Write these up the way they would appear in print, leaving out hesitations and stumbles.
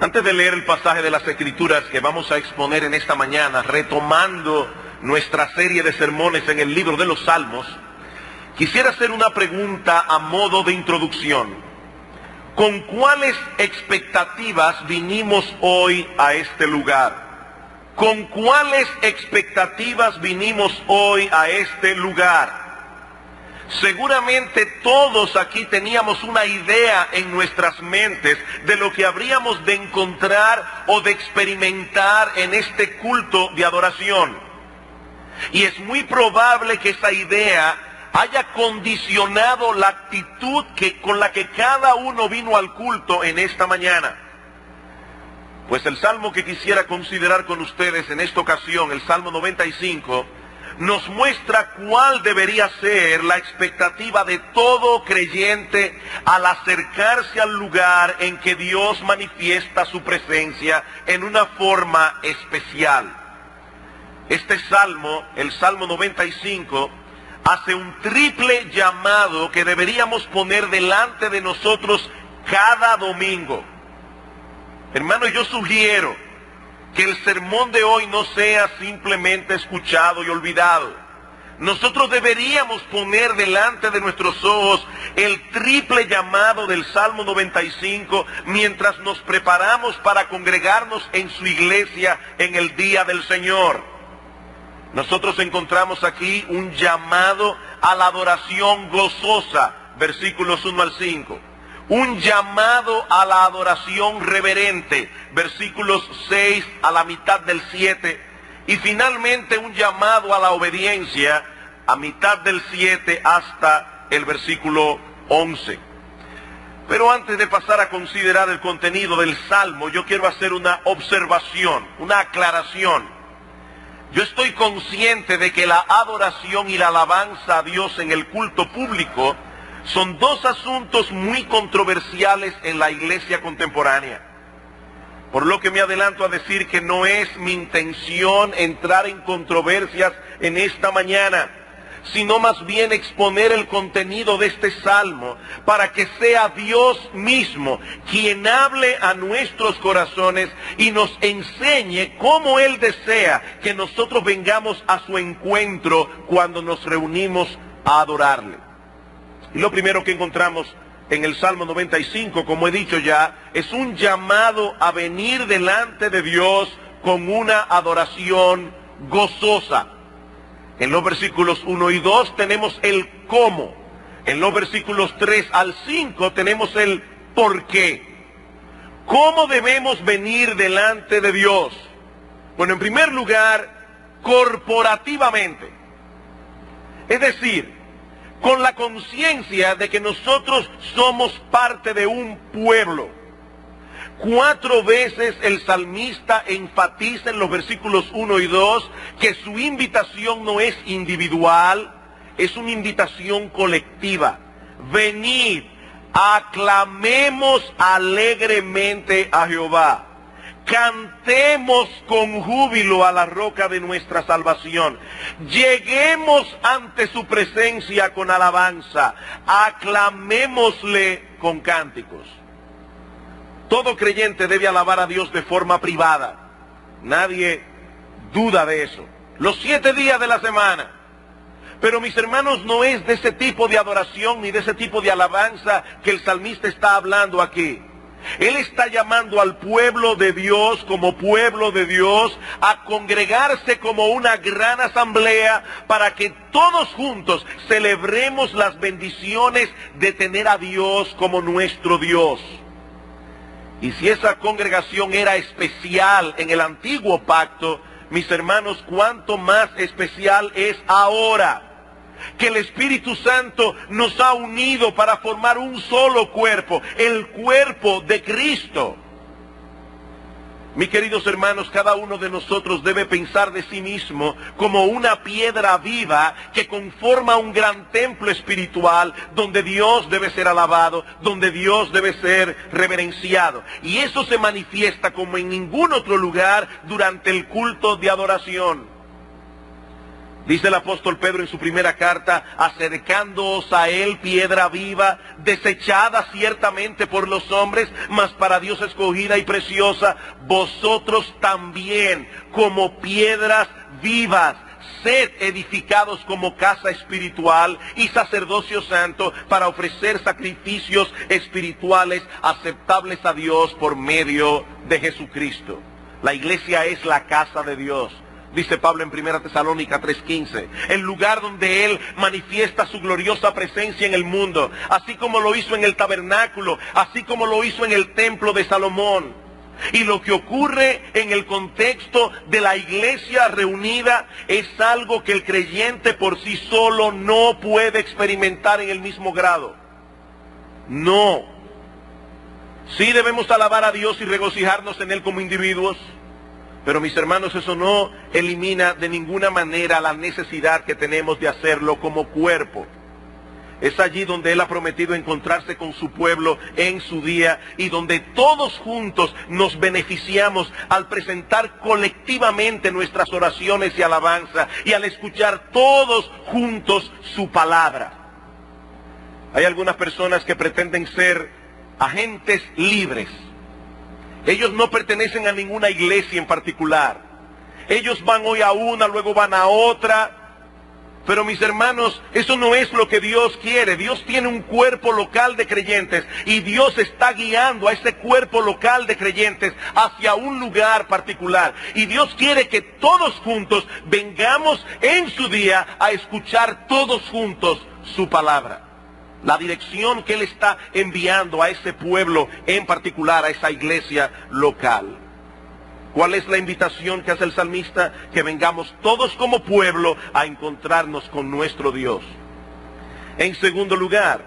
Antes de leer el pasaje de las Escrituras que vamos a exponer en esta mañana, retomando nuestra serie de sermones en el libro de los Salmos, quisiera hacer una pregunta a modo de introducción. ¿Con cuáles expectativas vinimos hoy a este lugar? ¿Con cuáles expectativas vinimos hoy a este lugar? Seguramente todos aquí teníamos una idea en nuestras mentes de lo que habríamos de encontrar o de experimentar en este culto de adoración. Y es muy probable que esa idea haya condicionado la actitud con la que cada uno vino al culto en esta mañana. Pues el salmo que quisiera considerar con ustedes en esta ocasión, el Salmo 95, nos muestra cuál debería ser la expectativa de todo creyente al acercarse al lugar en que Dios manifiesta su presencia en una forma especial. Este salmo, el Salmo 95, hace un triple llamado que deberíamos poner delante de nosotros cada domingo. Hermano, yo sugiero que el sermón de hoy no sea simplemente escuchado y olvidado. Nosotros deberíamos poner delante de nuestros ojos el triple llamado del Salmo 95 mientras nos preparamos para congregarnos en su iglesia en el día del Señor. Nosotros encontramos aquí un llamado a la adoración gozosa, versículos 1 al 5. Un llamado a la adoración reverente, versículos 6 a la mitad del 7. Y finalmente un llamado a la obediencia a mitad del 7 hasta el versículo 11. Pero antes de pasar a considerar el contenido del Salmo, yo quiero hacer una observación, una aclaración. Yo estoy consciente de que la adoración y la alabanza a Dios en el culto público son dos asuntos muy controversiales en la iglesia contemporánea. Por lo que me adelanto a decir que no es mi intención entrar en controversias en esta mañana, sino más bien exponer el contenido de este salmo para que sea Dios mismo quien hable a nuestros corazones y nos enseñe cómo Él desea que nosotros vengamos a su encuentro cuando nos reunimos a adorarle. Y lo primero que encontramos en el Salmo 95, como he dicho ya, es un llamado a venir delante de Dios con una adoración gozosa. En los versículos 1 y 2 tenemos el cómo. En los versículos 3 al 5 tenemos el por qué. ¿Cómo debemos venir delante de Dios? Bueno, en primer lugar, corporativamente. Es decir, con la conciencia de que nosotros somos parte de un pueblo. 4 veces el salmista enfatiza en los versículos 1 y 2 que su invitación no es individual, es una invitación colectiva. Venid, aclamemos alegremente a Jehová. Cantemos con júbilo a la roca de nuestra salvación. Lleguemos ante su presencia con alabanza. Aclamémosle con cánticos. Todo creyente debe alabar a Dios de forma privada. Nadie duda de eso. Los 7 días de la semana. Pero mis hermanos, no es de ese tipo de adoración ni de ese tipo de alabanza que el salmista está hablando aquí. Él está llamando al pueblo de Dios como pueblo de Dios a congregarse como una gran asamblea para que todos juntos celebremos las bendiciones de tener a Dios como nuestro Dios. Y si esa congregación era especial en el antiguo pacto, mis hermanos, cuánto más especial es ahora. Que el Espíritu Santo nos ha unido para formar un solo cuerpo, el cuerpo de Cristo. Mis queridos hermanos, cada uno de nosotros debe pensar de sí mismo como una piedra viva que conforma un gran templo espiritual donde Dios debe ser alabado, donde Dios debe ser reverenciado. Y eso se manifiesta como en ningún otro lugar durante el culto de adoración. Dice el apóstol Pedro en su primera carta: acercándoos a él, piedra viva, desechada ciertamente por los hombres, mas para Dios escogida y preciosa, vosotros también, como piedras vivas, sed edificados como casa espiritual y sacerdocio santo, para ofrecer sacrificios espirituales aceptables a Dios por medio de Jesucristo. La iglesia es la casa de Dios. Dice Pablo en 1 Tesalónica 3:15, el lugar donde Él manifiesta su gloriosa presencia en el mundo, así como lo hizo en el tabernáculo, así como lo hizo en el templo de Salomón. Y lo que ocurre en el contexto de la iglesia reunida es algo que el creyente por sí solo no puede experimentar en el mismo grado. No. Sí debemos alabar a Dios y regocijarnos en Él como individuos. Pero mis hermanos, eso no elimina de ninguna manera la necesidad que tenemos de hacerlo como cuerpo. Es allí donde Él ha prometido encontrarse con su pueblo en su día y donde todos juntos nos beneficiamos al presentar colectivamente nuestras oraciones y alabanza y al escuchar todos juntos su palabra. Hay algunas personas que pretenden ser agentes libres. Ellos no pertenecen a ninguna iglesia en particular. Ellos van hoy a una, luego van a otra. Pero mis hermanos, eso no es lo que Dios quiere. Dios tiene un cuerpo local de creyentes y Dios está guiando a ese cuerpo local de creyentes hacia un lugar particular. Y Dios quiere que todos juntos vengamos en su día a escuchar todos juntos su palabra. La dirección que Él está enviando a ese pueblo en particular, a esa iglesia local. ¿Cuál es la invitación que hace el salmista? Que vengamos todos como pueblo a encontrarnos con nuestro Dios. En segundo lugar,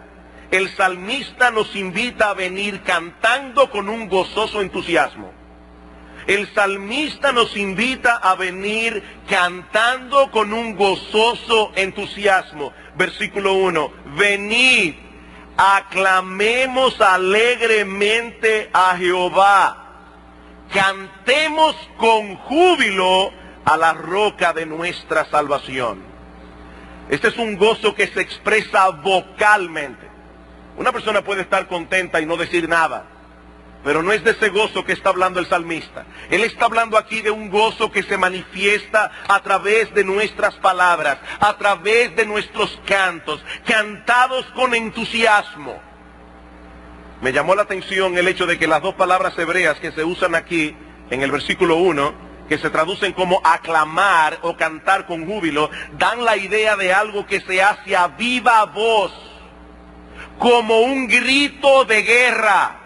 el salmista nos invita a venir cantando con un gozoso entusiasmo. El salmista nos invita a venir cantando con un gozoso entusiasmo. Versículo 1, venid, aclamemos alegremente a Jehová, cantemos con júbilo a la roca de nuestra salvación. Este es un gozo que se expresa vocalmente. Una persona puede estar contenta y no decir nada, pero no es de ese gozo que está hablando el salmista. Él está hablando aquí de un gozo que se manifiesta a través de nuestras palabras, a través de nuestros cantos, cantados con entusiasmo. Me llamó la atención el hecho de que las dos palabras hebreas que se usan aquí en el versículo 1, que se traducen como aclamar o cantar con júbilo, dan la idea de algo que se hace a viva voz, como un grito de guerra,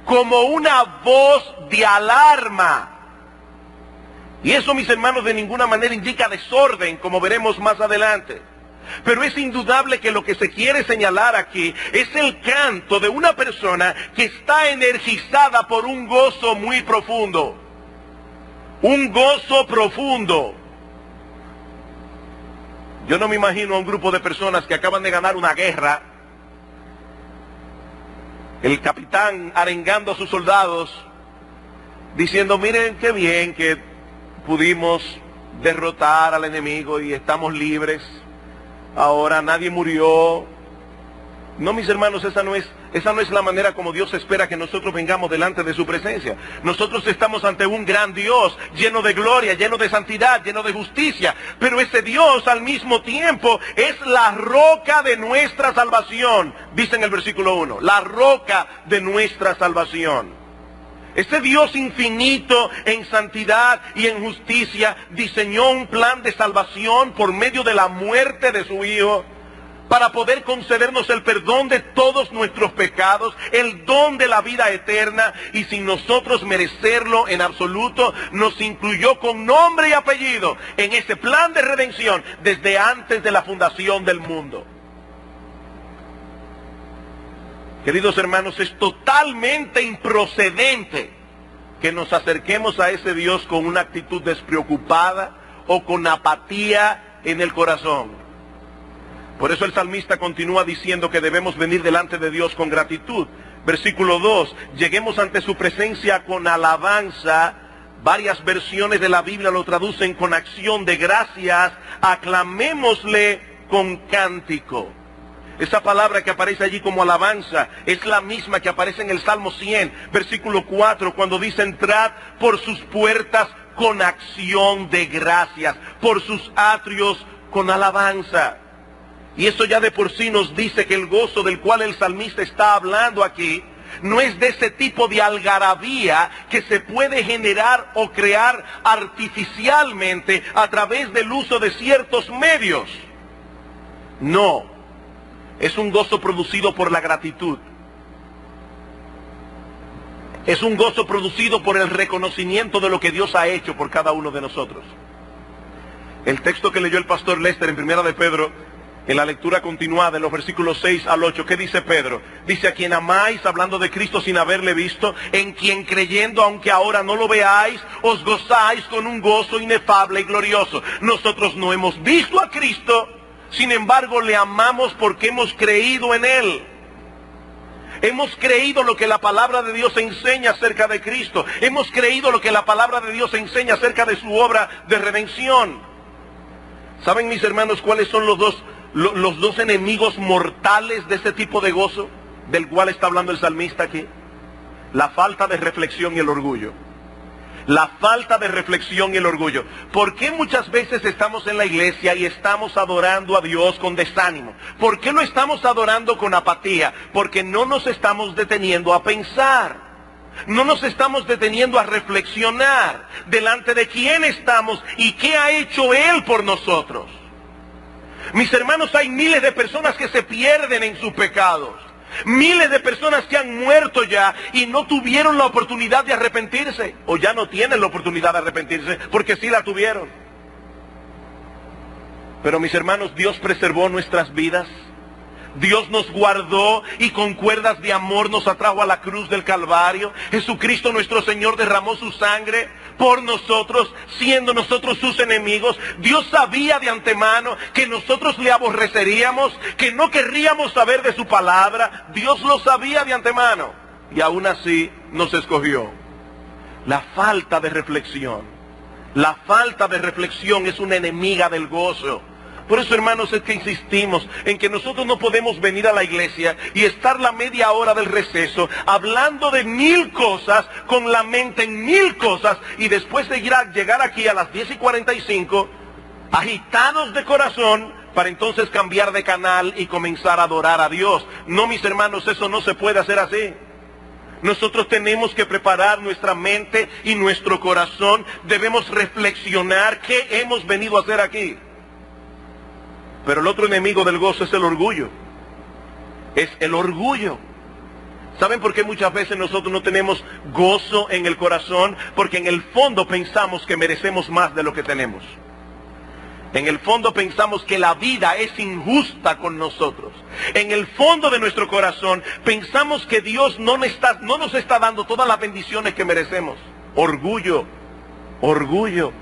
como una voz de alarma. Y eso, mis hermanos, de ninguna manera indica desorden, como veremos más adelante. Pero es indudable que lo que se quiere señalar aquí es el canto de una persona que está energizada por un gozo muy profundo. Un gozo profundo. Yo no me imagino a un grupo de personas que acaban de ganar una guerra, el capitán arengando a sus soldados, diciendo, miren qué bien que pudimos derrotar al enemigo y estamos libres, ahora nadie murió. No, mis hermanos, esa no es la manera como Dios espera que nosotros vengamos delante de su presencia. Nosotros estamos ante un gran Dios, lleno de gloria, lleno de santidad, lleno de justicia. Pero ese Dios al mismo tiempo es la roca de nuestra salvación. Dice en el versículo 1, la roca de nuestra salvación. Ese Dios infinito en santidad y en justicia diseñó un plan de salvación por medio de la muerte de su Hijo, para poder concedernos el perdón de todos nuestros pecados, el don de la vida eterna, y sin nosotros merecerlo en absoluto, nos incluyó con nombre y apellido en ese plan de redención desde antes de la fundación del mundo. Queridos hermanos, es totalmente improcedente que nos acerquemos a ese Dios con una actitud despreocupada o con apatía en el corazón. Por eso el salmista continúa diciendo que debemos venir delante de Dios con gratitud. Versículo 2, lleguemos ante su presencia con alabanza, Varias versiones de la Biblia lo traducen con acción de gracias, aclamémosle con cántico. Esa palabra que aparece allí como alabanza es la misma que aparece en el Salmo 100, versículo 4, cuando dice: entrad por sus puertas con acción de gracias, por sus atrios con alabanza. Y eso ya de por sí nos dice que el gozo del cual el salmista está hablando aquí no es de ese tipo de algarabía que se puede generar o crear artificialmente a través del uso de ciertos medios. No, es un gozo producido por la gratitud. Es un gozo producido por el reconocimiento de lo que Dios ha hecho por cada uno de nosotros. El texto que leyó el pastor Lester en Primera de Pedro, en la lectura continuada, en los versículos 6 al 8, ¿qué dice Pedro? Dice: a quien amáis, hablando de Cristo sin haberle visto, en quien creyendo, aunque ahora no lo veáis, os gozáis con un gozo inefable y glorioso. Nosotros no hemos visto a Cristo, sin embargo le amamos porque hemos creído en Él. Hemos creído lo que la palabra de Dios enseña acerca de Cristo. Hemos creído lo que la palabra de Dios enseña acerca de su obra de redención. ¿Saben, mis hermanos, cuáles son los dos enemigos mortales de este tipo de gozo del cual está hablando el salmista aquí? La falta de reflexión y el orgullo. La falta de reflexión y el orgullo. ¿Por qué muchas veces estamos en la iglesia y estamos adorando a Dios con desánimo? ¿Por qué lo estamos adorando con apatía? Porque no nos estamos deteniendo a pensar. No nos estamos deteniendo a reflexionar delante de quién estamos y qué ha hecho Él por nosotros. Mis hermanos, hay miles de personas que se pierden en sus pecados. Miles de personas que han muerto ya y no tuvieron la oportunidad de arrepentirse. O ya no tienen la oportunidad de arrepentirse porque sí la tuvieron. Pero mis hermanos, Dios preservó nuestras vidas. Dios nos guardó y con cuerdas de amor nos atrajo a la cruz del Calvario. Jesucristo nuestro Señor derramó su sangre por nosotros, siendo nosotros sus enemigos. Dios sabía de antemano que nosotros le aborreceríamos, que no querríamos saber de su palabra. Dios lo sabía de antemano y aún así nos escogió. La falta de reflexión. La falta de reflexión es una enemiga del gozo. Por eso, hermanos, es que insistimos en que nosotros no podemos venir a la iglesia y estar la media hora del receso hablando de 1000 cosas, con la mente en 1000 cosas, y después de llegar aquí a las 10:45, agitados de corazón, para entonces cambiar de canal y comenzar a adorar a Dios. No, mis hermanos, eso no se puede hacer así. Nosotros tenemos que preparar nuestra mente y nuestro corazón. Debemos reflexionar qué hemos venido a hacer aquí. Pero el otro enemigo del gozo es el orgullo. Es el orgullo. ¿Saben por qué muchas veces nosotros no tenemos gozo en el corazón? Porque en el fondo pensamos que merecemos más de lo que tenemos. En el fondo pensamos que la vida es injusta con nosotros. En el fondo de nuestro corazón pensamos que Dios no nos está dando todas las bendiciones que merecemos. Orgullo, orgullo.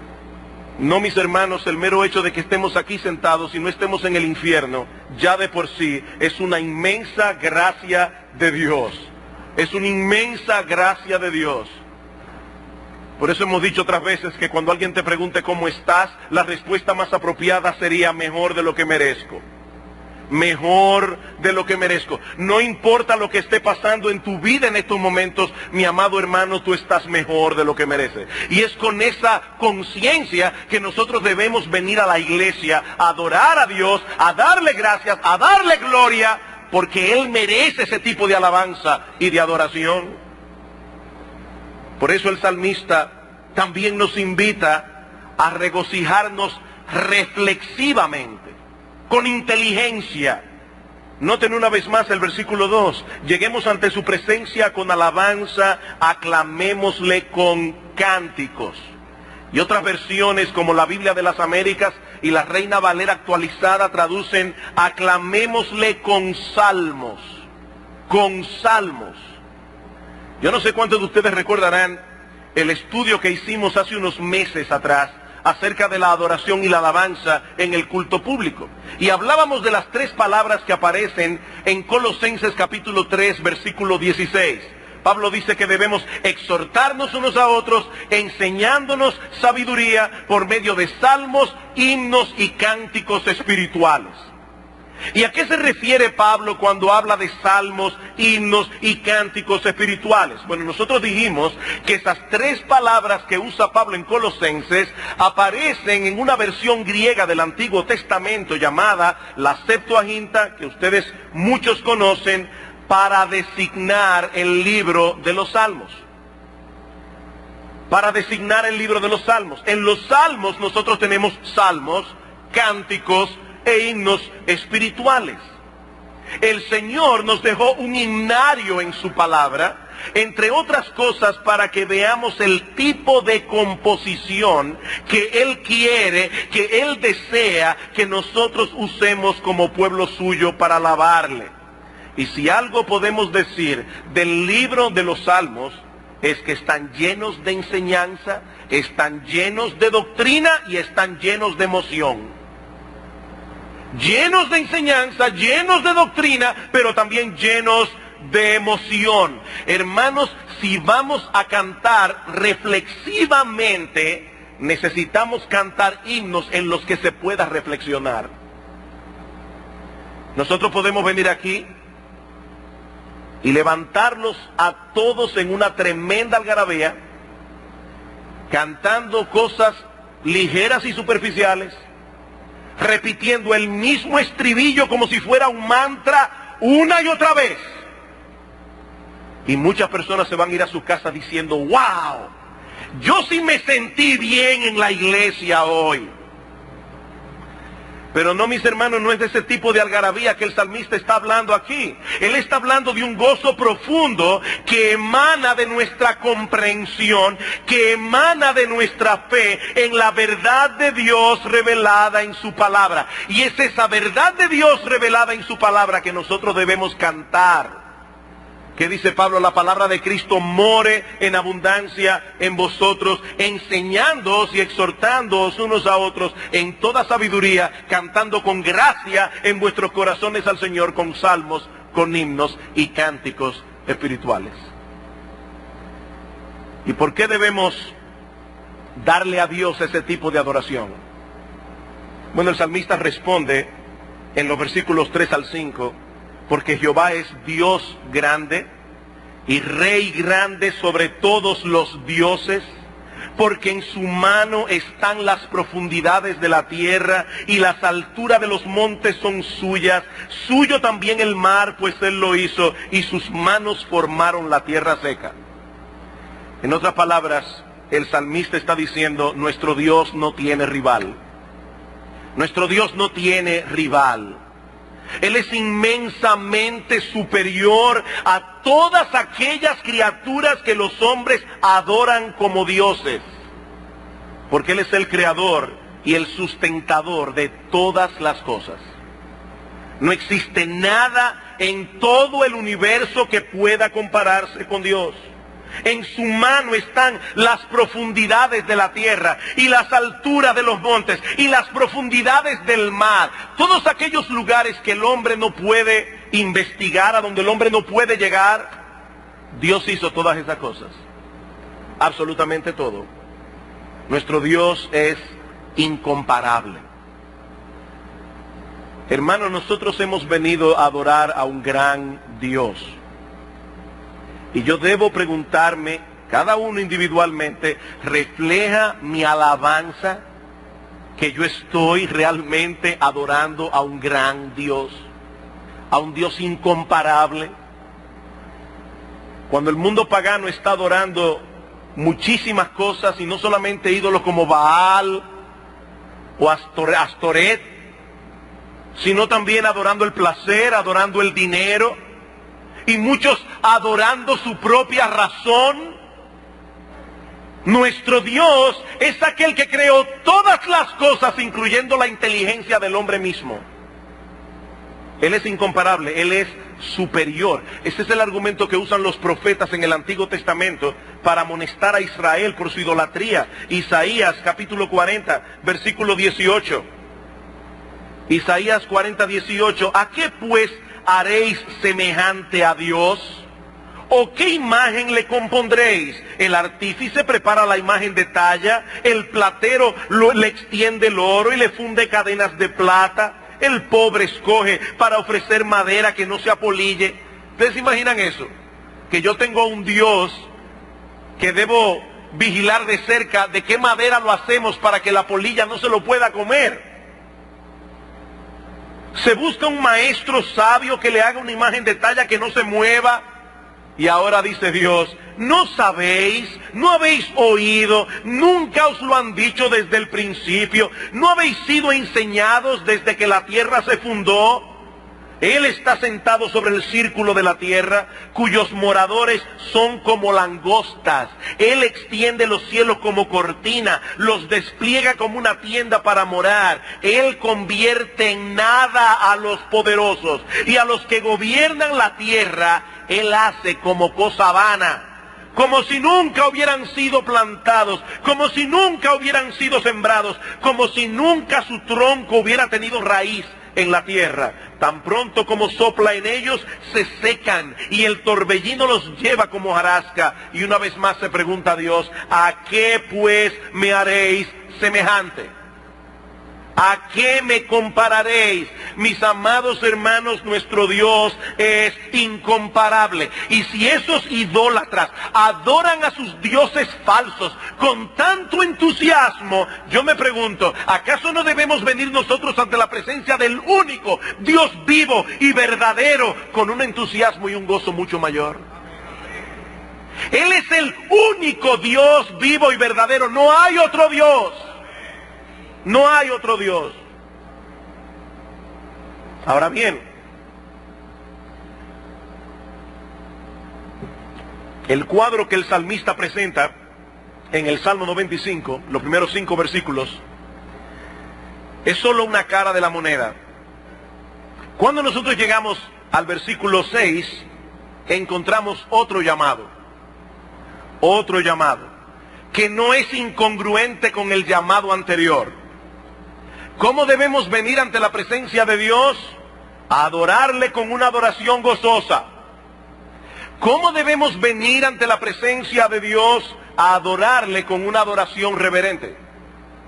No, mis hermanos, el mero hecho de que estemos aquí sentados y no estemos en el infierno, ya de por sí es una inmensa gracia de Dios. Es una inmensa gracia de Dios. Por eso hemos dicho otras veces que cuando alguien te pregunte cómo estás, la respuesta más apropiada sería: mejor de lo que merezco. Mejor de lo que merezco. No importa lo que esté pasando en tu vida en estos momentos, mi amado hermano, tú estás mejor de lo que mereces. Y es con esa conciencia que nosotros debemos venir a la iglesia a adorar a Dios, a darle gracias, a darle gloria, porque Él merece ese tipo de alabanza y de adoración. Por eso el salmista también nos invita a regocijarnos reflexivamente, con inteligencia. Noten una vez más el versículo 2. Lleguemos ante su presencia con alabanza, aclamémosle con cánticos. Y otras versiones, como la Biblia de las Américas y la Reina Valera actualizada, traducen: aclamémosle con salmos. Con salmos. Yo no sé cuántos de ustedes recordarán el estudio que hicimos hace unos meses atrás acerca de la adoración y la alabanza en el culto público. Y hablábamos de las 3 palabras que aparecen en Colosenses capítulo 3, versículo 16. Pablo dice que debemos exhortarnos unos a otros, enseñándonos sabiduría por medio de salmos, himnos y cánticos espirituales. ¿Y a qué se refiere Pablo cuando habla de salmos, himnos y cánticos espirituales? Bueno, nosotros dijimos que esas tres palabras que usa Pablo en Colosenses aparecen en una versión griega del Antiguo Testamento llamada la Septuaginta, que ustedes muchos conocen, para designar el libro de los Salmos. Para designar el libro de los Salmos. En los Salmos nosotros tenemos salmos, cánticos e himnos espirituales. El Señor nos dejó un himnario en su palabra, entre otras cosas para que veamos el tipo de composición que Él quiere, que Él desea que nosotros usemos como pueblo suyo para alabarle. Y si algo podemos decir del libro de los Salmos, es que están llenos de enseñanza, están llenos de doctrina y están llenos de emoción. Llenos de enseñanza, llenos de doctrina, pero también llenos de emoción. Hermanos, si vamos a cantar reflexivamente, necesitamos cantar himnos en los que se pueda reflexionar. Nosotros podemos venir aquí y levantarlos a todos en una tremenda algarabía, cantando cosas ligeras y superficiales, repitiendo el mismo estribillo como si fuera un mantra una y otra vez. Y muchas personas se van a ir a su casa diciendo, wow, yo sí me sentí bien en la iglesia hoy. Pero no, mis hermanos, no es de ese tipo de algarabía que el salmista está hablando aquí. Él está hablando de un gozo profundo que emana de nuestra comprensión, que emana de nuestra fe en la verdad de Dios revelada en su palabra. Y es esa verdad de Dios revelada en su palabra que nosotros debemos cantar. ¿Qué dice Pablo? La palabra de Cristo more en abundancia en vosotros, enseñándoos y exhortándoos unos a otros en toda sabiduría, cantando con gracia en vuestros corazones al Señor con salmos, con himnos y cánticos espirituales. ¿Y por qué debemos darle a Dios ese tipo de adoración? Bueno, el salmista responde en los versículos 3 al 5, porque Jehová es Dios grande y Rey grande sobre todos los dioses, porque en su mano están las profundidades de la tierra y las alturas de los montes son suyas. Suyo también el mar, pues Él lo hizo, y sus manos formaron la tierra seca. En otras palabras, el salmista está diciendo, nuestro Dios no tiene rival. Nuestro Dios no tiene rival. Él es inmensamente superior a todas aquellas criaturas que los hombres adoran como dioses. Porque Él es el creador y el sustentador de todas las cosas. No existe nada en todo el universo que pueda compararse con Dios. En su mano están las profundidades de la tierra y las alturas de los montes y las profundidades del mar. Todos aquellos lugares que el hombre no puede investigar, a donde el hombre no puede llegar, Dios hizo todas esas cosas. Absolutamente todo. Nuestro Dios es incomparable. Hermanos, nosotros hemos venido a adorar a un gran Dios. Y yo debo preguntarme, cada uno individualmente, ¿refleja mi alabanza que yo estoy realmente adorando a un gran Dios? A un Dios incomparable. Cuando el mundo pagano está adorando muchísimas cosas, y no solamente ídolos como Baal o Astoret, sino también adorando el placer, adorando el dinero, y muchos adorando su propia razón. Nuestro Dios es aquel que creó todas las cosas, incluyendo la inteligencia del hombre mismo. Él es incomparable, Él es superior. Ese es el argumento que usan los profetas en el Antiguo Testamento para amonestar a Israel por su idolatría. Isaías capítulo 40, versículo 18. Isaías 40, 18. ¿A qué pues haréis semejante a Dios? ¿O qué imagen le compondréis? El artífice prepara la imagen de talla, el platero le extiende el oro y le funde cadenas de plata, el pobre escoge para ofrecer madera que no se apolille. ¿Ustedes se imaginan eso? Que yo tengo un Dios que debo vigilar de cerca de qué madera lo hacemos para que la polilla no se lo pueda comer. Se busca un maestro sabio que le haga una imagen de talla que no se mueva. Y ahora dice Dios, ¿no sabéis? ¿No habéis oído? ¿Nunca os lo han dicho desde el principio? ¿No habéis sido enseñados desde que la tierra se fundó? Él está sentado sobre el círculo de la tierra, cuyos moradores son como langostas. Él extiende los cielos como cortina, los despliega como una tienda para morar. Él convierte en nada a los poderosos, y a los que gobiernan la tierra, Él hace como cosa vana. Como si nunca hubieran sido plantados, como si nunca hubieran sido sembrados, como si nunca su tronco hubiera tenido raíz en la tierra. Tan pronto como sopla en ellos, se secan y el torbellino los lleva como hojarasca. Y una vez más se pregunta a Dios, ¿a qué pues me haréis semejante? ¿A qué me compararéis? Mis amados hermanos, nuestro Dios es incomparable. Y si esos idólatras adoran a sus dioses falsos con tanto entusiasmo, yo me pregunto, ¿acaso no debemos venir nosotros ante la presencia del único Dios vivo y verdadero con un entusiasmo y un gozo mucho mayor? Él es el único Dios vivo y verdadero. No hay otro Dios. No hay otro Dios. Ahora bien, el cuadro que el salmista presenta en el Salmo 95, los primeros 5 versículos, es solo una cara de la moneda. Cuando nosotros llegamos al versículo 6, encontramos otro llamado, que no es incongruente con el llamado anterior. ¿Cómo debemos venir ante la presencia de Dios? A adorarle con una adoración gozosa. ¿Cómo debemos venir ante la presencia de Dios? A adorarle con una adoración reverente.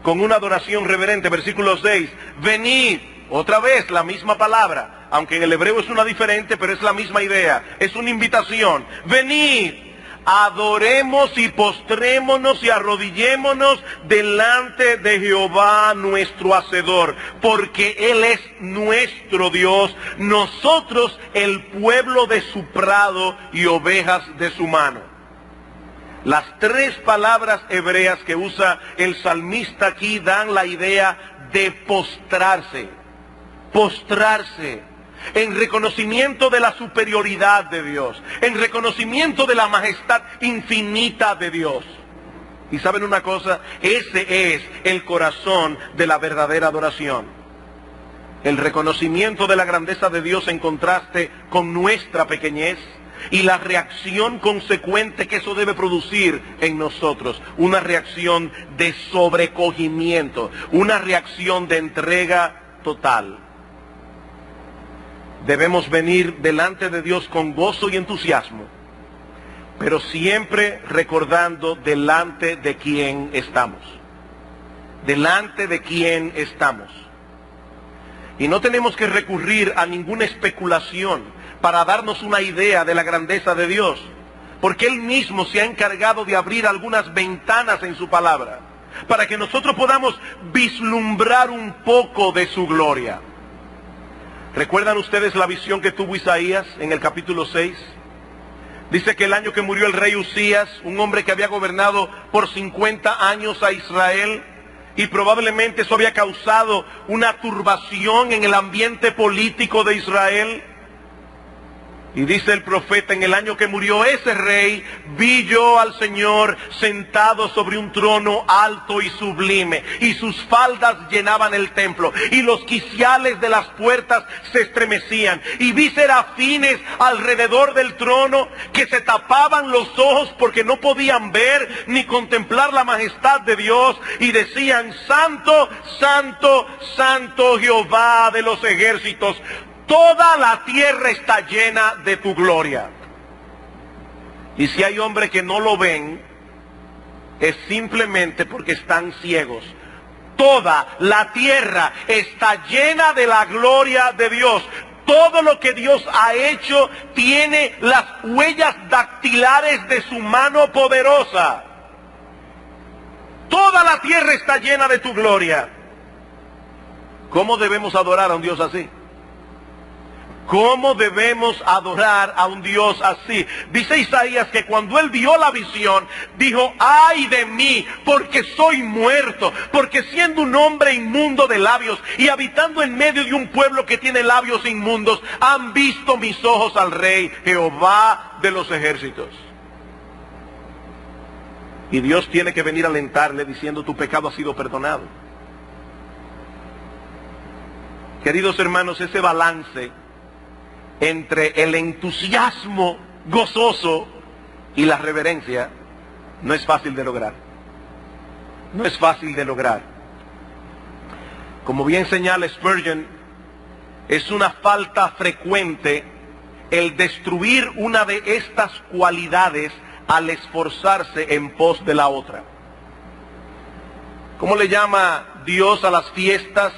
Con una adoración reverente. Versículo 6. Venid. Otra vez la misma palabra. Aunque en el hebreo es una diferente, pero es la misma idea. Es una invitación. Venid. Adoremos y postrémonos y arrodillémonos delante de Jehová nuestro Hacedor, porque Él es nuestro Dios, nosotros el pueblo de su prado y ovejas de su mano. Las 3 palabras hebreas que usa el salmista aquí dan la idea de postrarse, en reconocimiento de la superioridad de Dios, en reconocimiento de la majestad infinita de Dios. Y ¿saben una cosa? Ese es el corazón de la verdadera adoración. El reconocimiento de la grandeza de Dios en contraste con nuestra pequeñez y la reacción consecuente que eso debe producir en nosotros. Una reacción de sobrecogimiento, una reacción de entrega total. Debemos venir delante de Dios con gozo y entusiasmo, pero siempre recordando delante de quién estamos. Delante de quién estamos. Y no tenemos que recurrir a ninguna especulación para darnos una idea de la grandeza de Dios, porque Él mismo se ha encargado de abrir algunas ventanas en su palabra, para que nosotros podamos vislumbrar un poco de su gloria. ¿Recuerdan ustedes la visión que tuvo Isaías en el capítulo 6? Dice que el año que murió el rey Usías, un hombre que había gobernado por 50 años a Israel, y probablemente eso había causado una turbación en el ambiente político de Israel. Y dice el profeta, en el año que murió ese rey, vi yo al Señor sentado sobre un trono alto y sublime, y sus faldas llenaban el templo, y los quiciales de las puertas se estremecían, y vi serafines alrededor del trono que se tapaban los ojos porque no podían ver ni contemplar la majestad de Dios, y decían, Santo, Santo, Santo Jehová de los ejércitos, toda la tierra está llena de tu gloria. Y si hay hombres que no lo ven, es simplemente porque están ciegos. Toda la tierra está llena de la gloria de Dios. Todo lo que Dios ha hecho tiene las huellas dactilares de su mano poderosa. Toda la tierra está llena de tu gloria. ¿Cómo debemos adorar a un Dios así? ¿Cómo debemos adorar a un Dios así? Dice Isaías que cuando él vio la visión, dijo: ¡ay de mí! Porque soy muerto, porque siendo un hombre inmundo de labios y habitando en medio de un pueblo que tiene labios inmundos, han visto mis ojos al Rey, Jehová de los ejércitos. Y Dios tiene que venir a alentarle diciendo: tu pecado ha sido perdonado. Queridos hermanos, ese balance entre el entusiasmo gozoso y la reverencia no es fácil de lograr. No es fácil de lograr. Como bien señala Spurgeon, es una falta frecuente el destruir una de estas cualidades al esforzarse en pos de la otra. ¿Cómo le llama Dios a las fiestas,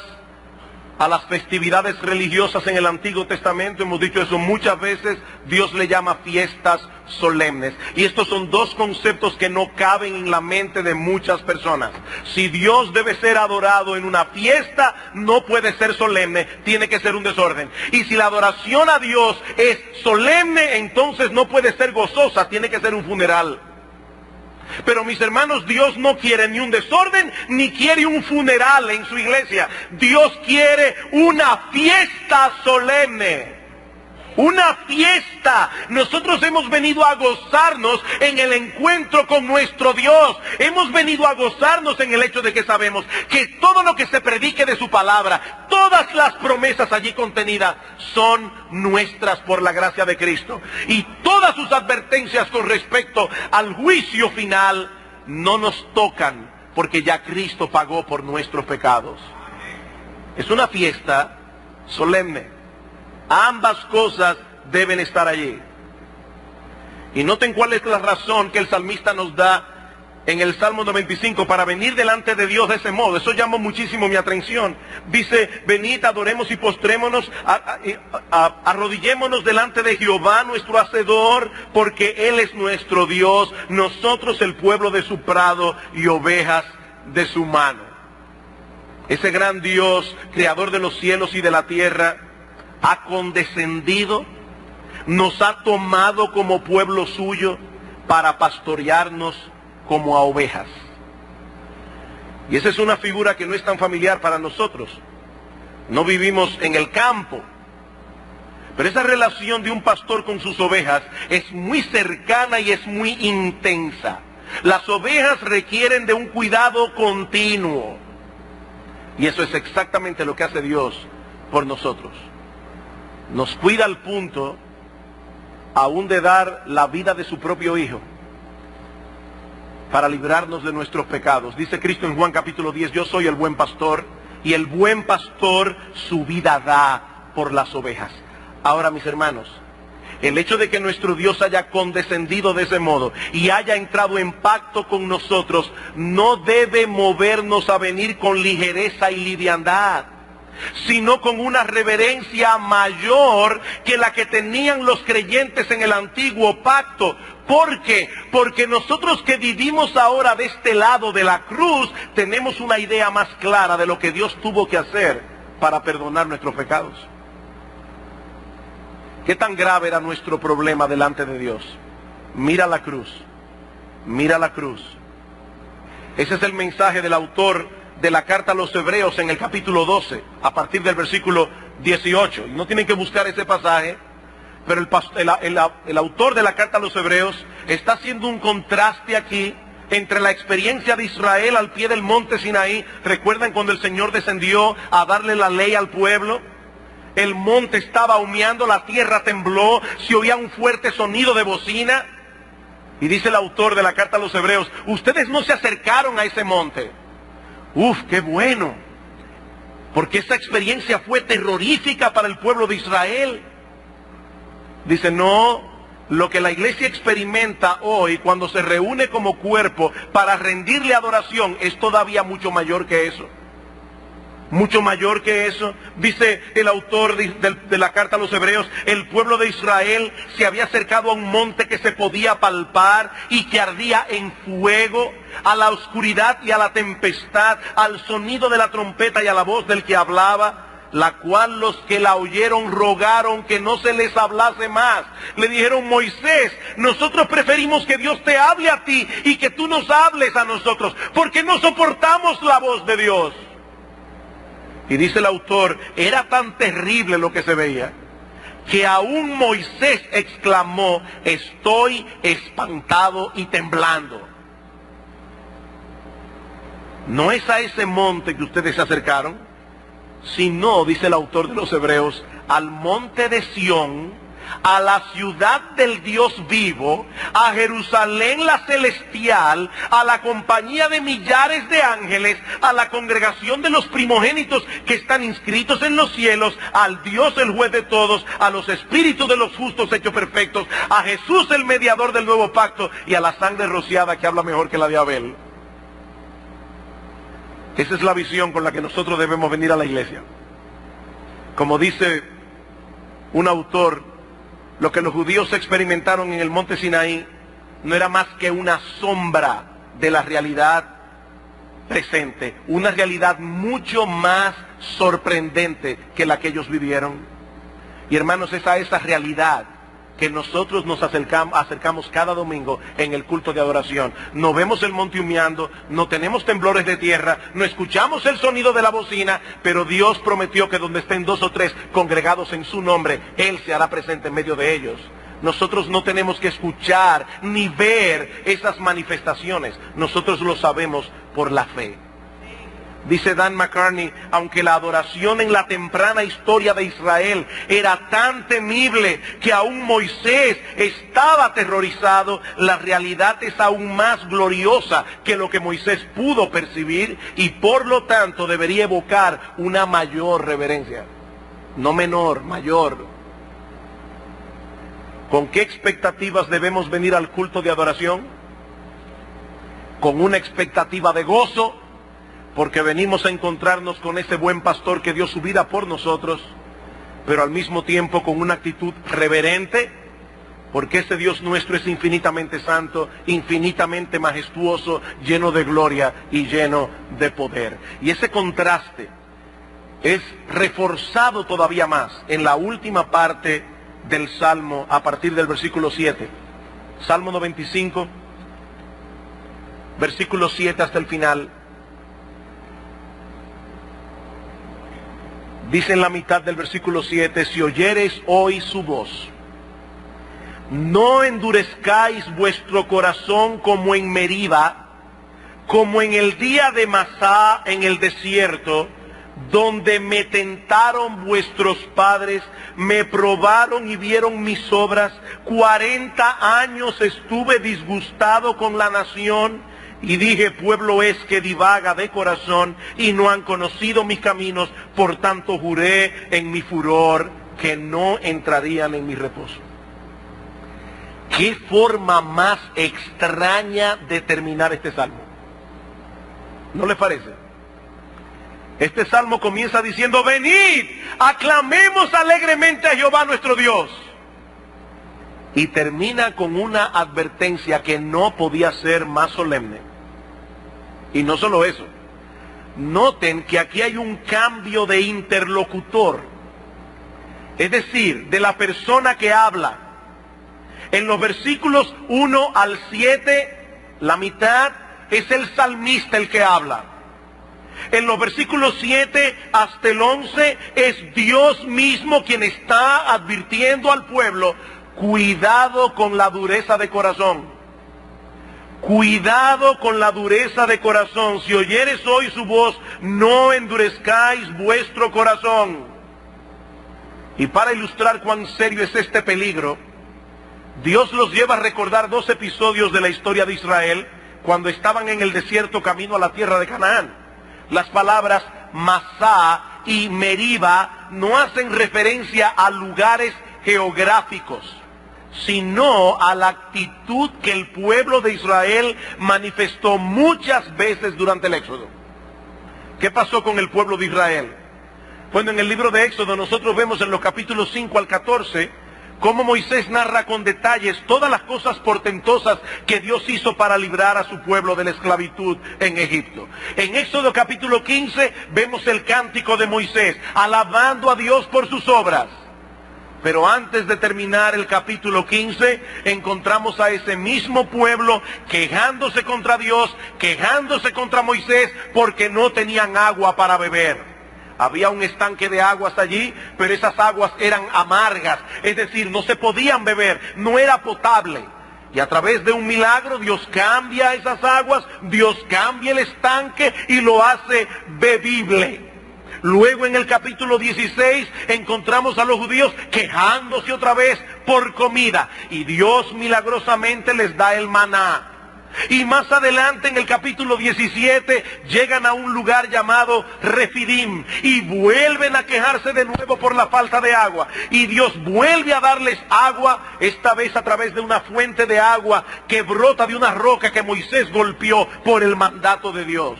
a las festividades religiosas en el Antiguo Testamento? Hemos dicho eso muchas veces. Dios le llama fiestas solemnes. Y estos son dos conceptos que no caben en la mente de muchas personas. Si Dios debe ser adorado en una fiesta, no puede ser solemne, tiene que ser un desorden. Y si la adoración a Dios es solemne, entonces no puede ser gozosa, tiene que ser un funeral. Pero mis hermanos, Dios no quiere ni un desorden, ni quiere un funeral en su iglesia. Dios quiere una fiesta solemne. Una fiesta. Nosotros hemos venido a gozarnos en el encuentro con nuestro Dios. Hemos venido a gozarnos en el hecho de que sabemos que todo lo que se predique de su palabra, todas las promesas allí contenidas, son nuestras por la gracia de Cristo. Y todas sus advertencias con respecto al juicio final no nos tocan, porque ya Cristo pagó por nuestros pecados. Es una fiesta solemne. Ambas cosas deben estar allí. Y noten cuál es la razón que el salmista nos da en el Salmo 95 para venir delante de Dios de ese modo. Eso llamó muchísimo mi atención. Dice: venid, adoremos y postrémonos, arrodillémonos delante de Jehová nuestro Hacedor, porque Él es nuestro Dios, nosotros el pueblo de su prado y ovejas de su mano. Ese gran Dios, creador de los cielos y de la tierra, ha condescendido, nos ha tomado como pueblo suyo para pastorearnos como a ovejas. Y esa es una figura que no es tan familiar para nosotros. No vivimos en el campo, pero esa relación de un pastor con sus ovejas es muy cercana y es muy intensa. Las ovejas requieren de un cuidado continuo, y eso es exactamente lo que hace Dios por nosotros. Nos cuida al punto aún de dar la vida de su propio Hijo para librarnos de nuestros pecados. Dice Cristo en Juan capítulo 10: yo soy el buen pastor, y el buen pastor su vida da por las ovejas. Ahora, mis hermanos, el hecho de que nuestro Dios haya condescendido de ese modo y haya entrado en pacto con nosotros no debe movernos a venir con ligereza y liviandad, sino con una reverencia mayor que la que tenían los creyentes en el antiguo pacto. ¿Por qué? Porque nosotros que vivimos ahora de este lado de la cruz, tenemos una idea más clara de lo que Dios tuvo que hacer para perdonar nuestros pecados. ¿Qué tan grave era nuestro problema delante de Dios? Mira la cruz, mira la cruz. Ese es el mensaje del autor de la carta a los Hebreos en el capítulo 12, a partir del versículo 18. Y no tienen que buscar ese pasaje, pero el autor de la carta a los Hebreos está haciendo un contraste aquí entre la experiencia de Israel al pie del monte Sinaí. ¿Recuerdan cuando el Señor descendió a darle la ley al pueblo? El monte estaba humeando, la tierra tembló, se oía un fuerte sonido de bocina. Y dice el autor de la carta a los Hebreos: ustedes no se acercaron a ese monte. ¡Uf, qué bueno! Porque esa experiencia fue terrorífica para el pueblo de Israel. Dice: no, Lo que la iglesia experimenta hoy cuando se reúne como cuerpo para rendirle adoración es todavía mucho mayor que eso. Mucho mayor que eso. Dice el autor de la carta a los Hebreos, el pueblo de Israel se había acercado a un monte que se podía palpar y que ardía en fuego, a la oscuridad y a la tempestad, al sonido de la trompeta y a la voz del que hablaba, la cual los que la oyeron rogaron que no se les hablase más. Le dijeron: Moisés, nosotros preferimos que Dios te hable a ti y que tú nos hables a nosotros, porque no soportamos la voz de Dios. Y dice el autor, era tan terrible lo que se veía, que aún Moisés exclamó: estoy espantado y temblando. No es a ese monte que ustedes se acercaron, sino, dice el autor de los Hebreos, al monte de Sión, a la ciudad del Dios vivo, a Jerusalén la celestial, a la compañía de millares de ángeles, a la congregación de los primogénitos que están inscritos en los cielos, al Dios el juez de todos, a los espíritus de los justos hechos perfectos, a Jesús el mediador del nuevo pacto y a la sangre rociada que habla mejor que la de Abel. Esa es la visión con la que nosotros debemos venir a la iglesia. Como dice un autor, lo que los judíos experimentaron en el monte Sinaí no era más que una sombra de la realidad presente, una realidad mucho más sorprendente que la que ellos vivieron. Y hermanos, es a esa realidad que nosotros nos acercamos cada domingo en el culto de adoración. No vemos el monte humeando, no tenemos temblores de tierra, no escuchamos el sonido de la bocina, pero Dios prometió que donde estén 2 o 3 congregados en su nombre, Él se hará presente en medio de ellos. Nosotros no tenemos que escuchar ni ver esas manifestaciones, nosotros lo sabemos por la fe. Dice Dan McCartney, aunque la adoración en la temprana historia de Israel era tan temible que aún Moisés estaba aterrorizado, la realidad es aún más gloriosa que lo que Moisés pudo percibir y por lo tanto debería evocar una mayor reverencia. No menor, mayor. ¿Con qué expectativas debemos venir al culto de adoración? Con una expectativa de gozo, porque venimos a encontrarnos con ese buen pastor que dio su vida por nosotros, pero al mismo tiempo con una actitud reverente, porque ese Dios nuestro es infinitamente santo, infinitamente majestuoso, lleno de gloria y lleno de poder. Y ese contraste es reforzado todavía más en la última parte del Salmo, a partir del versículo 7. Salmo 95, versículo 7 hasta el final. Dice en la mitad del versículo 7, si oyereis hoy su voz, no endurezcáis vuestro corazón como en Meriba, como en el día de Masá en el desierto, donde me tentaron vuestros padres, me probaron y vieron mis obras. 40 años estuve disgustado con la nación, y dije, pueblo es que divaga de corazón y no han conocido mis caminos, por tanto juré en mi furor que no entrarían en mi reposo. ¿Qué forma más extraña de terminar este salmo? ¿No les parece? Este salmo comienza diciendo, venid, aclamemos alegremente a Jehová nuestro Dios. Y termina con una advertencia que no podía ser más solemne. Y no solo eso, noten que aquí hay un cambio de interlocutor, es decir, de la persona que habla. En los versículos 1 al 7, la mitad es el salmista el que habla. En los versículos 7 hasta el 11 es Dios mismo quien está advirtiendo al pueblo, cuidado con la dureza de corazón. Cuidado con la dureza de corazón. Si oyeres hoy su voz, no endurezcáis vuestro corazón. Y para ilustrar cuán serio es este peligro, Dios los lleva a recordar 2 episodios de la historia de Israel cuando estaban en el desierto camino a la tierra de Canaán. Las palabras Masá y Meriba no hacen referencia a lugares geográficos, sino a la actitud que el pueblo de Israel manifestó muchas veces durante el Éxodo. ¿Qué pasó con el pueblo de Israel? Bueno, en el libro de Éxodo nosotros vemos en los capítulos 5 al 14 cómo Moisés narra con detalles todas las cosas portentosas que Dios hizo para librar a su pueblo de la esclavitud en Egipto. En Éxodo capítulo 15 vemos el cántico de Moisés, alabando a Dios por sus obras. Pero antes de terminar el capítulo 15, encontramos a ese mismo pueblo quejándose contra Dios, quejándose contra Moisés, porque no tenían agua para beber. Había un estanque de aguas allí, pero esas aguas eran amargas, es decir, no se podían beber, no era potable. Y a través de un milagro Dios cambia esas aguas, Dios cambia el estanque y lo hace bebible. Luego en el capítulo 16 encontramos a los judíos quejándose otra vez por comida, y Dios milagrosamente les da el maná. Y más adelante en el capítulo 17 llegan a un lugar llamado Refidim y vuelven a quejarse de nuevo por la falta de agua. Y Dios vuelve a darles agua, esta vez a través de una fuente de agua que brota de una roca que Moisés golpeó por el mandato de Dios.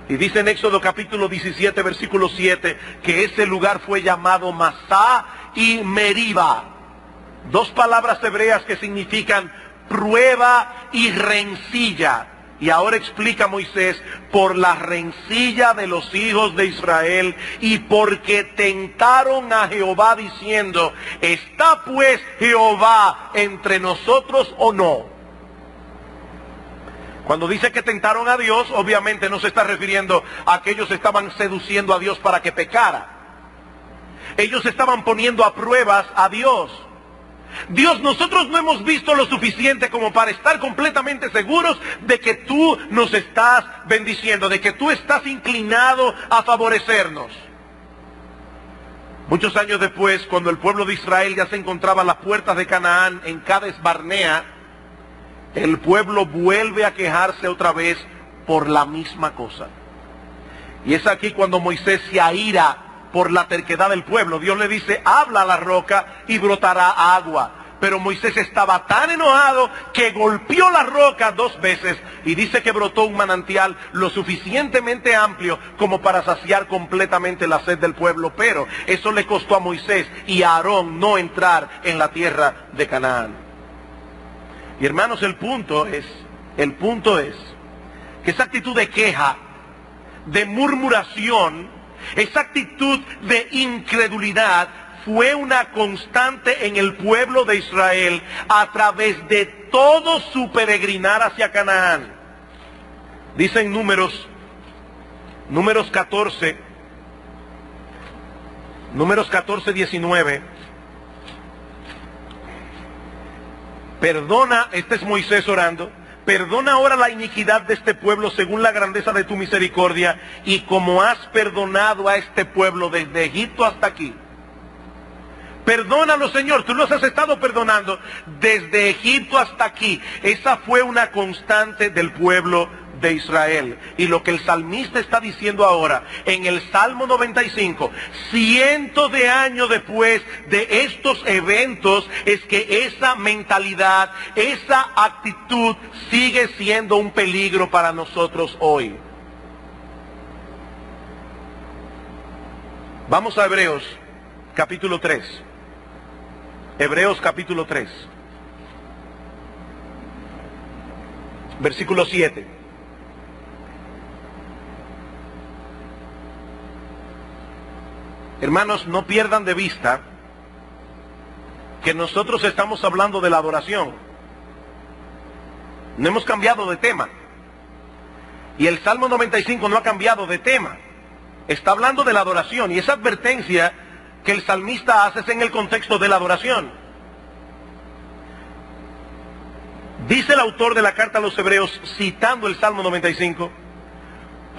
Y dice en Éxodo capítulo 17 versículo 7 que ese lugar fue llamado Masá y Meriba. Dos palabras hebreas que significan prueba y rencilla. Y ahora explica Moisés, por la rencilla de los hijos de Israel y porque tentaron a Jehová diciendo, ¿está pues Jehová entre nosotros o no? Cuando dice que tentaron a Dios, obviamente no se está refiriendo a que ellos estaban seduciendo a Dios para que pecara. Ellos estaban poniendo a pruebas a Dios. Dios, nosotros no hemos visto lo suficiente como para estar completamente seguros de que tú nos estás bendiciendo, de que tú estás inclinado a favorecernos. Muchos años después, cuando el pueblo de Israel ya se encontraba a las puertas de Canaán, en Cades Barnea, el pueblo vuelve a quejarse otra vez por la misma cosa. Y es aquí cuando Moisés se aira por la terquedad del pueblo. Dios le dice, habla a la roca y brotará agua. Pero Moisés estaba tan enojado que golpeó la roca 2 veces y dice que brotó un manantial lo suficientemente amplio como para saciar completamente la sed del pueblo. Pero eso le costó a Moisés y a Aarón no entrar en la tierra de Canaán. Y hermanos, el punto es que esa actitud de queja, de murmuración, esa actitud de incredulidad fue una constante en el pueblo de Israel a través de todo su peregrinar hacia Canaán. Dice en Números 14, 19. Perdona, este es Moisés orando, perdona ahora la iniquidad de este pueblo según la grandeza de tu misericordia y como has perdonado a este pueblo desde Egipto hasta aquí. Perdónalo, Señor, tú los has estado perdonando desde Egipto hasta aquí. Esa fue una constante del pueblo de Israel. Y lo que el salmista está diciendo ahora en el Salmo 95, cientos de años después de estos eventos, es que esa mentalidad, esa actitud sigue siendo un peligro para nosotros hoy. Vamos a Hebreos capítulo 3. Hebreos capítulo 3. Versículo 7. Hermanos, no pierdan de vista que nosotros estamos hablando de la adoración. No hemos cambiado de tema. Y el Salmo 95 no ha cambiado de tema. Está hablando de la adoración. Y esa advertencia que el salmista hace es en el contexto de la adoración. Dice el autor de la carta a los Hebreos, citando el Salmo 95,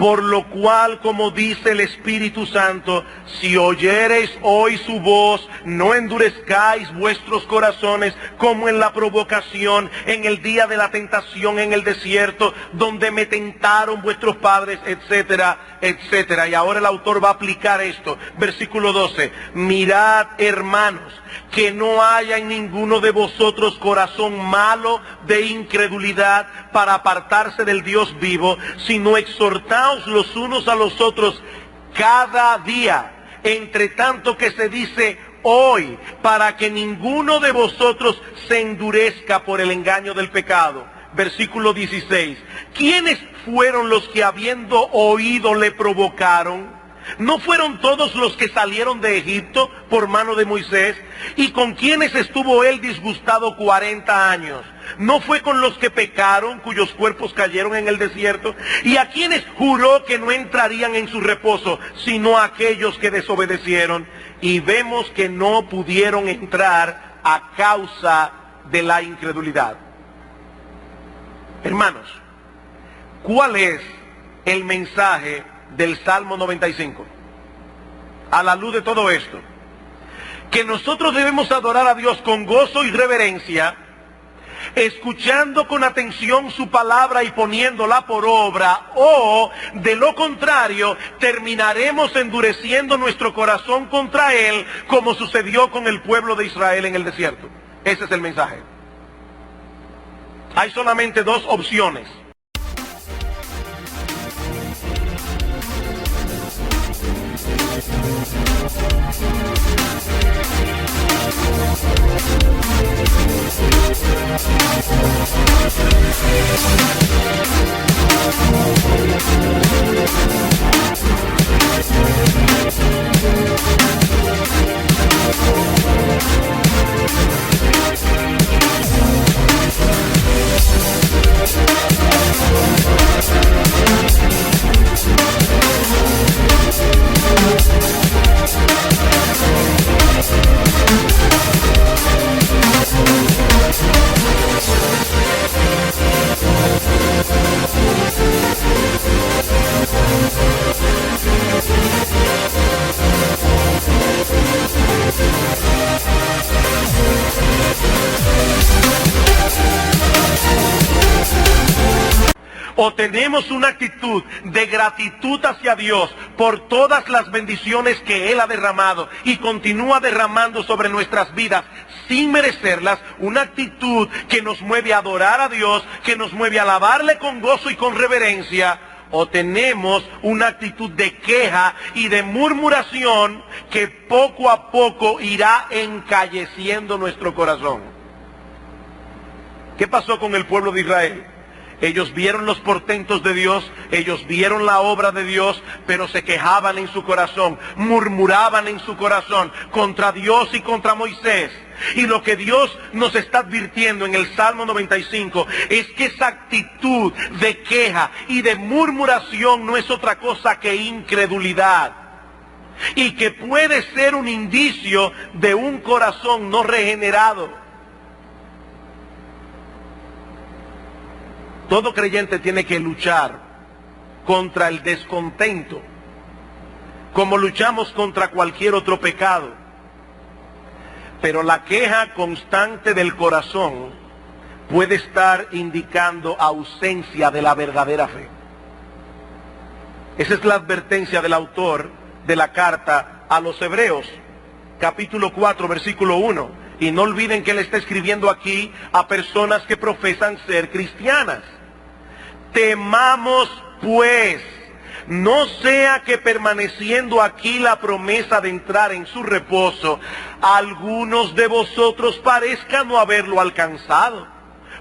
Por lo cual, como dice el Espíritu Santo, si oyereis hoy su voz, no endurezcáis vuestros corazones como en la provocación, en el día de la tentación en el desierto, donde me tentaron vuestros padres, etcétera, etcétera. Y ahora el autor va a aplicar esto. Versículo 12. Mirad, hermanos, que no haya en ninguno de vosotros corazón malo de incredulidad para apartarse del Dios vivo, sino exhortaos los unos a los otros cada día, entre tanto que se dice hoy, para que ninguno de vosotros se endurezca por el engaño del pecado. Versículo 16. ¿Quiénes fueron los que habiendo oído le provocaron? ¿No fueron todos los que salieron de Egipto por mano de Moisés? ¿Y con quienes estuvo él disgustado 40 años? ¿No fue con los que pecaron, cuyos cuerpos cayeron en el desierto? ¿Y a quienes juró que no entrarían en su reposo, sino a aquellos que desobedecieron? Y vemos que no pudieron entrar a causa de la incredulidad. Hermanos, ¿cuál es el mensaje del Salmo 95? A la luz de todo esto, que nosotros debemos adorar a Dios con gozo y reverencia, escuchando con atención su palabra y poniéndola por obra, o de lo contrario terminaremos endureciendo nuestro corazón contra Él, como sucedió con el pueblo de Israel en el desierto. Ese es el mensaje. Hay solamente dos opciones. O tenemos una actitud de gratitud hacia Dios por todas las bendiciones que Él ha derramado y continúa derramando sobre nuestras vidas sin merecerlas, una actitud que nos mueve a adorar a Dios, que nos mueve a alabarle con gozo y con reverencia. O tenemos una actitud de queja y de murmuración que poco a poco irá encalleciendo nuestro corazón. ¿Qué pasó con el pueblo de Israel? Ellos vieron los portentos de Dios, ellos vieron la obra de Dios, pero se quejaban en su corazón, murmuraban en su corazón contra Dios y contra Moisés. Y lo que Dios nos está advirtiendo en el Salmo 95 es que esa actitud de queja y de murmuración no es otra cosa que incredulidad. Y que puede ser un indicio de un corazón no regenerado. Todo creyente tiene que luchar contra el descontento, como luchamos contra cualquier otro pecado. Pero la queja constante del corazón puede estar indicando ausencia de la verdadera fe. Esa es la advertencia del autor de la carta a los Hebreos, capítulo 4, versículo 1. Y no olviden que él está escribiendo aquí a personas que profesan ser cristianas. Temamos pues, no sea que permaneciendo aquí la promesa de entrar en su reposo, algunos de vosotros parezcan no haberlo alcanzado.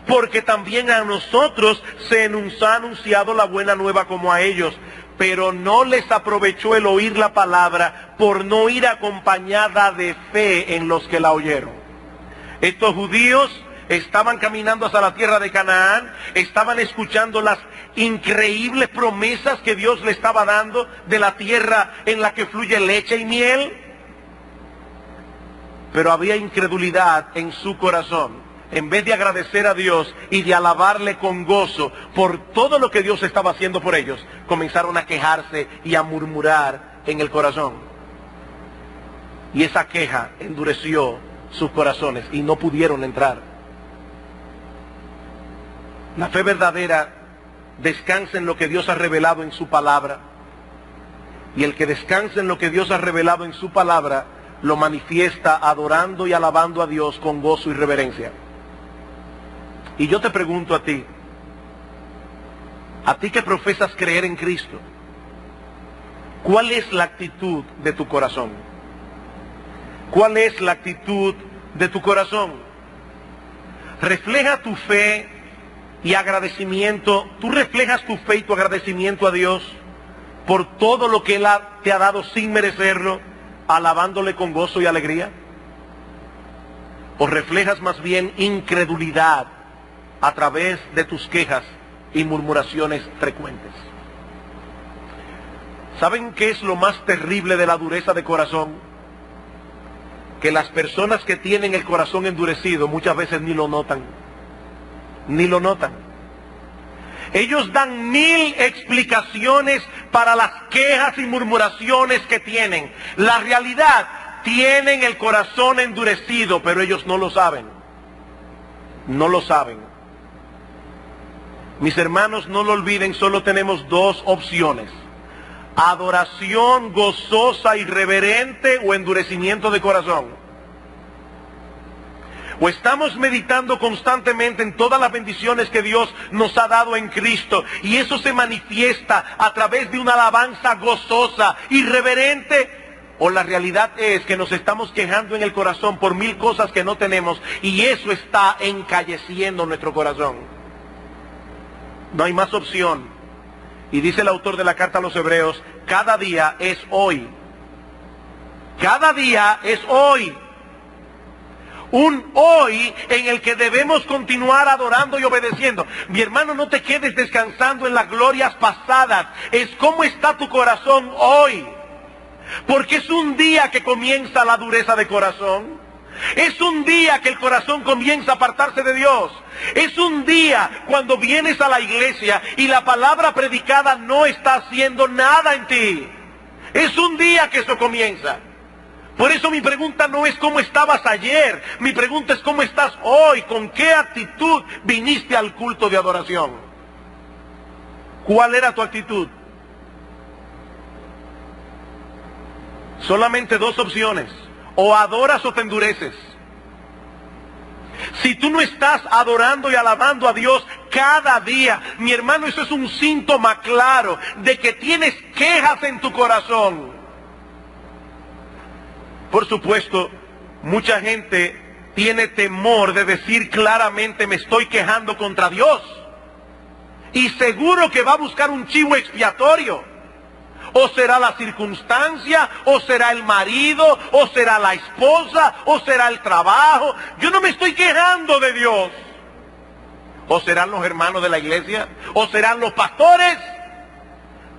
Porque también a nosotros se nos ha anunciado la buena nueva como a ellos, pero no les aprovechó el oír la palabra por no ir acompañada de fe en los que la oyeron. Estos judíos estaban caminando hacia la tierra de Canaán, estaban escuchando las increíbles promesas que Dios le estaba dando de la tierra en la que fluye leche y miel, pero había incredulidad en su corazón. en vez de agradecer a Dios y de alabarle con gozo por todo lo que Dios estaba haciendo por ellos, comenzaron a quejarse y a murmurar en el corazón. Y esa queja endureció sus corazones y no pudieron entrar. La fe verdadera descansa en lo que Dios ha revelado en su palabra. Y el que descansa en lo que Dios ha revelado en su palabra, lo manifiesta adorando y alabando a Dios con gozo y reverencia. Y yo te pregunto a ti que profesas creer en Cristo, ¿cuál es la actitud de tu corazón? ¿Cuál es la actitud de tu corazón? ¿Refleja tu fe y agradecimiento? ¿Tú reflejas tu fe y tu agradecimiento a Dios por todo lo que Él te ha dado sin merecerlo, alabándole con gozo y alegría? ¿O reflejas más bien incredulidad a través de tus quejas y murmuraciones frecuentes? ¿Saben qué es lo más terrible de la dureza de corazón? Que las personas que tienen el corazón endurecido muchas veces ni lo notan. Ni lo notan. Ellos dan 1000 explicaciones para las quejas y murmuraciones que tienen. La realidad, tienen el corazón endurecido, pero ellos no lo saben. No lo saben. Mis hermanos, no lo olviden, solo tenemos 2 opciones: adoración gozosa y reverente o endurecimiento de corazón. O estamos meditando constantemente en todas las bendiciones que Dios nos ha dado en Cristo, y eso se manifiesta a través de una alabanza gozosa y reverente, o la realidad es que nos estamos quejando en el corazón por 1000 cosas que no tenemos, y eso está encalleciendo nuestro corazón. No hay más opción. Y dice el autor de la carta a los Hebreos, cada día es hoy. Cada día es hoy. Un hoy en el que debemos continuar adorando y obedeciendo. Mi hermano, no te quedes descansando en las glorias pasadas. Es cómo está tu corazón hoy. Porque es un día que comienza la dureza de corazón. Es un día que el corazón comienza a apartarse de Dios. Es un día cuando vienes a la iglesia y la palabra predicada no está haciendo nada en ti. Es un día que eso comienza. Por eso mi pregunta no es cómo estabas ayer. Mi pregunta es cómo estás hoy. ¿Con qué actitud viniste al culto de adoración? ¿Cuál era tu actitud? Solamente 2 opciones. O adoras o te endureces. Si tú no estás adorando y alabando a Dios cada día, mi hermano, eso es un síntoma claro de que tienes quejas en tu corazón. Por supuesto, mucha gente tiene temor de decir claramente: me estoy quejando contra Dios. Y seguro que va a buscar un chivo expiatorio. O será la circunstancia, o será el marido, o será la esposa, o será el trabajo. Yo no me estoy quejando de Dios. O serán los hermanos de la iglesia, o serán los pastores.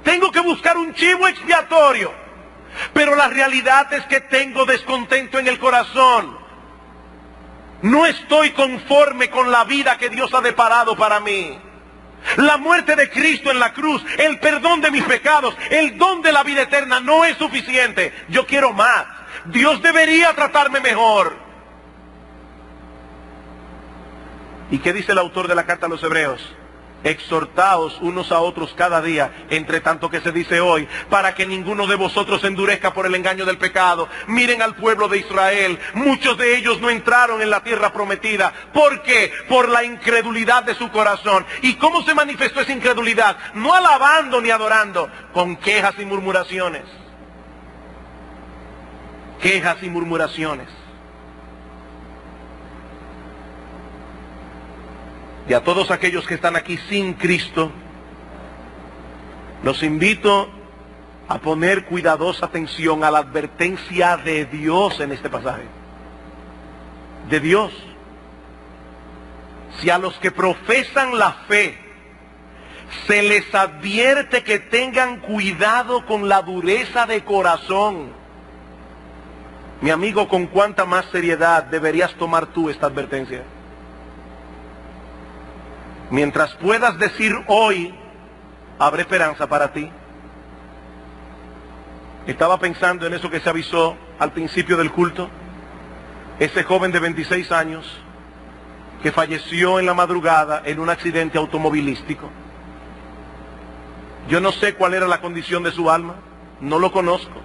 Tengo que buscar un chivo expiatorio. Pero la realidad es que tengo descontento en el corazón. No estoy conforme con la vida que Dios ha deparado para mí. La muerte de Cristo en la cruz, el perdón de mis pecados, el don de la vida eterna no es suficiente. Yo quiero más. Dios debería tratarme mejor. ¿Y qué dice el autor de la carta a los Hebreos? Exhortaos unos a otros cada día, entre tanto que se dice hoy, para que ninguno de vosotros se endurezca por el engaño del pecado. Miren al pueblo de Israel, muchos de ellos no entraron en la tierra prometida. ¿Por qué? Por la incredulidad de su corazón. ¿Y cómo se manifestó esa incredulidad? No alabando ni adorando, con quejas y murmuraciones. Quejas y murmuraciones. Y a todos aquellos que están aquí sin Cristo, los invito a poner cuidadosa atención a la advertencia de Dios en este pasaje. De Dios. Si a los que profesan la fe se les advierte que tengan cuidado con la dureza de corazón, mi amigo, ¿con cuánta más seriedad deberías tomar tú esta advertencia? Mientras puedas decir hoy, habrá esperanza para ti. Estaba pensando en eso que se avisó al principio del culto. Ese joven de 26 años que falleció en la madrugada en un accidente automovilístico. Yo no sé cuál era la condición de su alma, no lo conozco.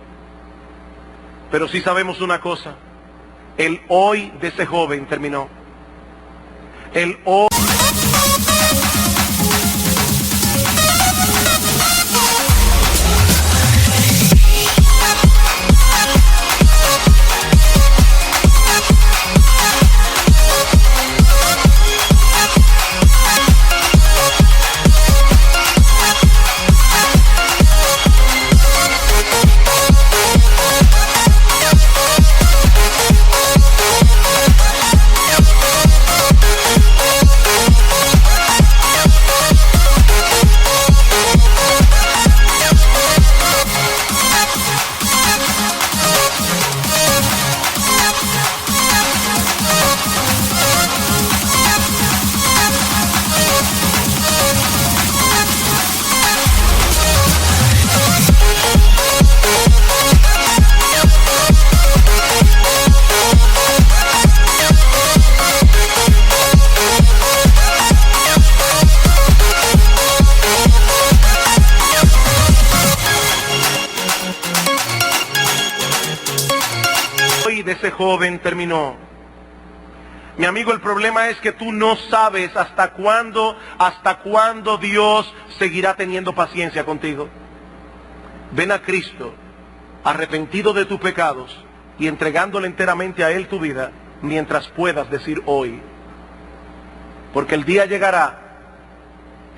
Pero sí sabemos una cosa, el hoy de ese joven terminó. El hoy... de ese joven terminó. Mi amigo, el problema es que tú no sabes hasta cuándo Dios seguirá teniendo paciencia contigo. Ven a Cristo, arrepentido de tus pecados y entregándole enteramente a Él tu vida, mientras puedas decir hoy. Porque el día llegará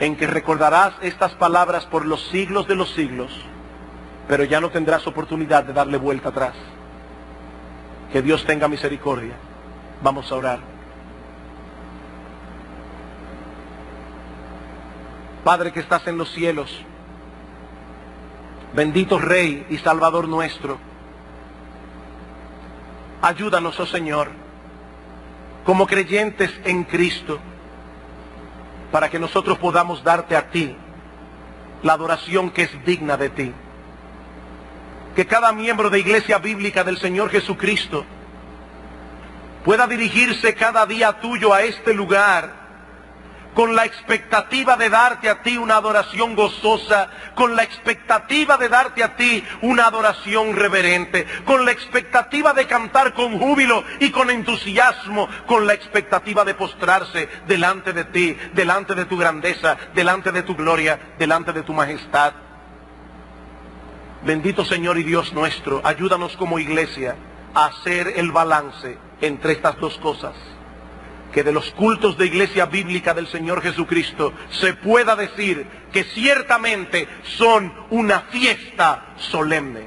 en que recordarás estas palabras por los siglos de los siglos, pero ya no tendrás oportunidad de darle vuelta atrás. Que Dios tenga misericordia. Vamos a orar. Padre que estás en los cielos, bendito Rey y Salvador nuestro, ayúdanos, oh Señor, como creyentes en Cristo, para que nosotros podamos darte a ti la adoración que es digna de ti. Que cada miembro de Iglesia Bíblica del Señor Jesucristo pueda dirigirse cada día tuyo a este lugar con la expectativa de darte a ti una adoración gozosa, con la expectativa de darte a ti una adoración reverente, con la expectativa de cantar con júbilo y con entusiasmo, con la expectativa de postrarse delante de ti, delante de tu grandeza, delante de tu gloria, delante de tu majestad. Bendito Señor y Dios nuestro, ayúdanos como iglesia a hacer el balance entre estas dos cosas. Que de los cultos de Iglesia Bíblica del Señor Jesucristo se pueda decir que ciertamente son una fiesta solemne.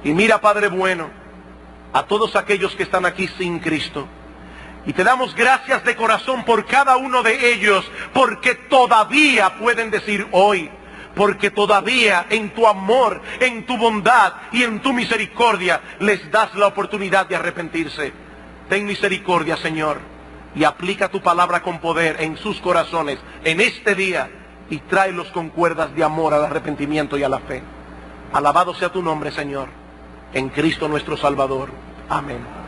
Y mira, Padre bueno, a todos aquellos que están aquí sin Cristo, y te damos gracias de corazón por cada uno de ellos, porque todavía pueden decir hoy, porque todavía en tu amor, en tu bondad y en tu misericordia les das la oportunidad de arrepentirse. Ten misericordia, Señor, y aplica tu palabra con poder en sus corazones en este día y tráelos con cuerdas de amor al arrepentimiento y a la fe. Alabado sea tu nombre, Señor, en Cristo nuestro Salvador. Amén.